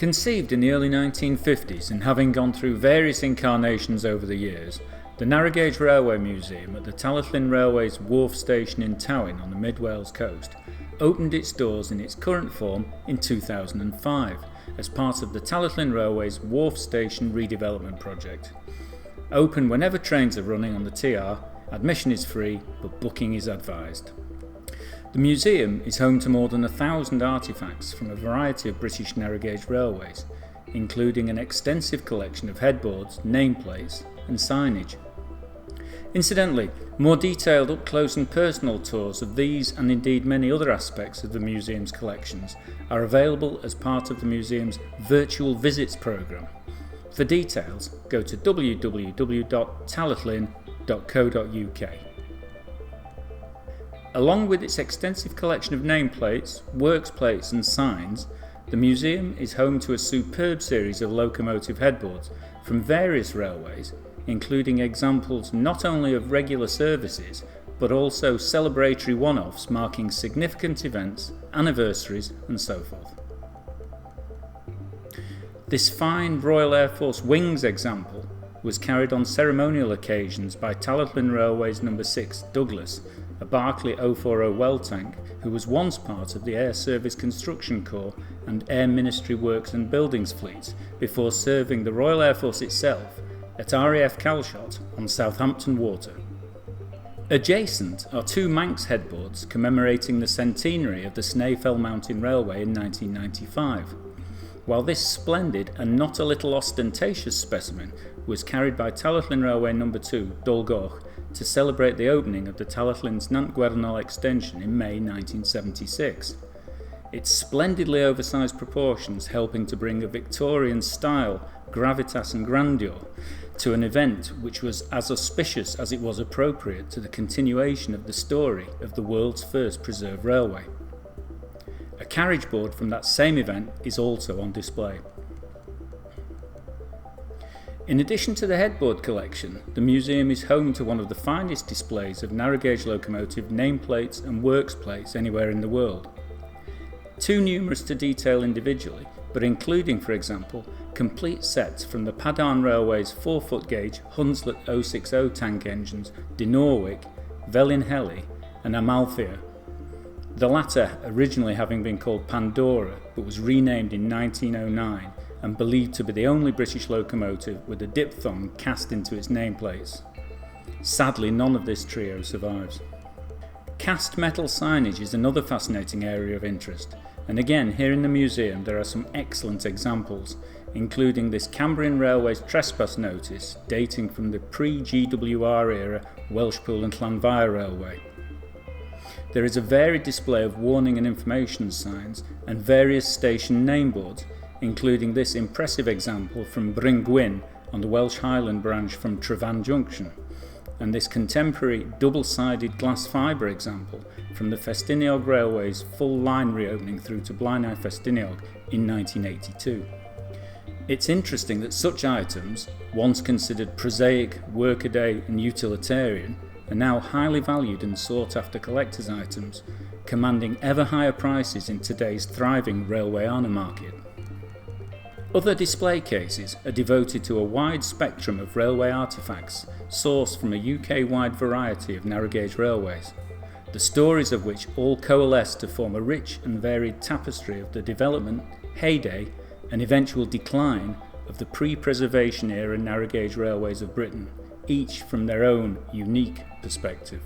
Conceived in the early 1950s and having gone through various incarnations over the years, the Narragage Railway Museum at the Talyllyn Railway's Wharf Station in Towyn on the Mid Wales coast opened its doors in its current form in 2005 as part of the Talyllyn Railway's Wharf Station redevelopment project. Open whenever trains are running on the TR, admission is free but booking is advised. The museum is home to more than 1,000 artefacts from a variety of British narrow-gauge railways, including an extensive collection of headboards, nameplates and signage. Incidentally, more detailed up-close and personal tours of these and indeed many other aspects of the museum's collections are available as part of the museum's Virtual Visits programme. For details, go to www.talyllyn.co.uk. Along with its extensive collection of nameplates, works plates and signs, the museum is home to a superb series of locomotive headboards from various railways, including examples not only of regular services but also celebratory one-offs marking significant events, anniversaries and so forth. This fine Royal Air Force Wings example was carried on ceremonial occasions by Talyllyn Railway's No. 6 Douglas, a Barclay 040 well tank who was once part of the Air Service Construction Corps and Air Ministry Works and Buildings fleets before serving the Royal Air Force itself at RAF Calshot on Southampton Water. Adjacent are two Manx headboards commemorating the centenary of the Snaefell Mountain Railway in 1995. While this splendid and not a little ostentatious specimen was carried by Talyllyn Railway No. 2 Dolgoch to celebrate the opening of the Talyllyn's Nant Gwernol extension in May 1976. Its splendidly oversized proportions helping to bring a Victorian style, gravitas and grandeur to an event which was as auspicious as it was appropriate to the continuation of the story of the world's first preserved railway. A carriage board from that same event is also on display. In addition to the headboard collection, the museum is home to one of the finest displays of narrow-gauge locomotive nameplates and works plates anywhere in the world. Too numerous to detail individually, but including, for example, complete sets from the Padarn Railway's 4-foot gauge Hunslet 060 tank engines De Norwich, Velinheli and Amalthea, the latter originally having been called Pandora but was renamed in 1909 and believed to be the only British locomotive with a diphthong cast into its nameplates. Sadly, none of this trio survives. Cast metal signage is another fascinating area of interest, and again here in the museum there are some excellent examples, including this Cambrian Railway's trespass notice dating from the pre-GWR era Welshpool and Llanfair Railway. There is a varied display of warning and information signs and various station nameboards, including this impressive example from Bryn Gwyn on the Welsh Highland branch from Trevan Junction, and this contemporary double-sided glass fibre example from the Festiniog Railway's full line reopening through to Blaenau Festiniog in 1982. It's interesting that such items, once considered prosaic, workaday and utilitarian, are now highly valued and sought after collector's items, commanding ever higher prices in today's thriving railway honour market. Other display cases are devoted to a wide spectrum of railway artefacts sourced from a UK-wide variety of narrow-gauge railways, the stories of which all coalesce to form a rich and varied tapestry of the development, heyday and eventual decline of the pre-preservation era narrow-gauge railways of Britain, each from their own unique perspective.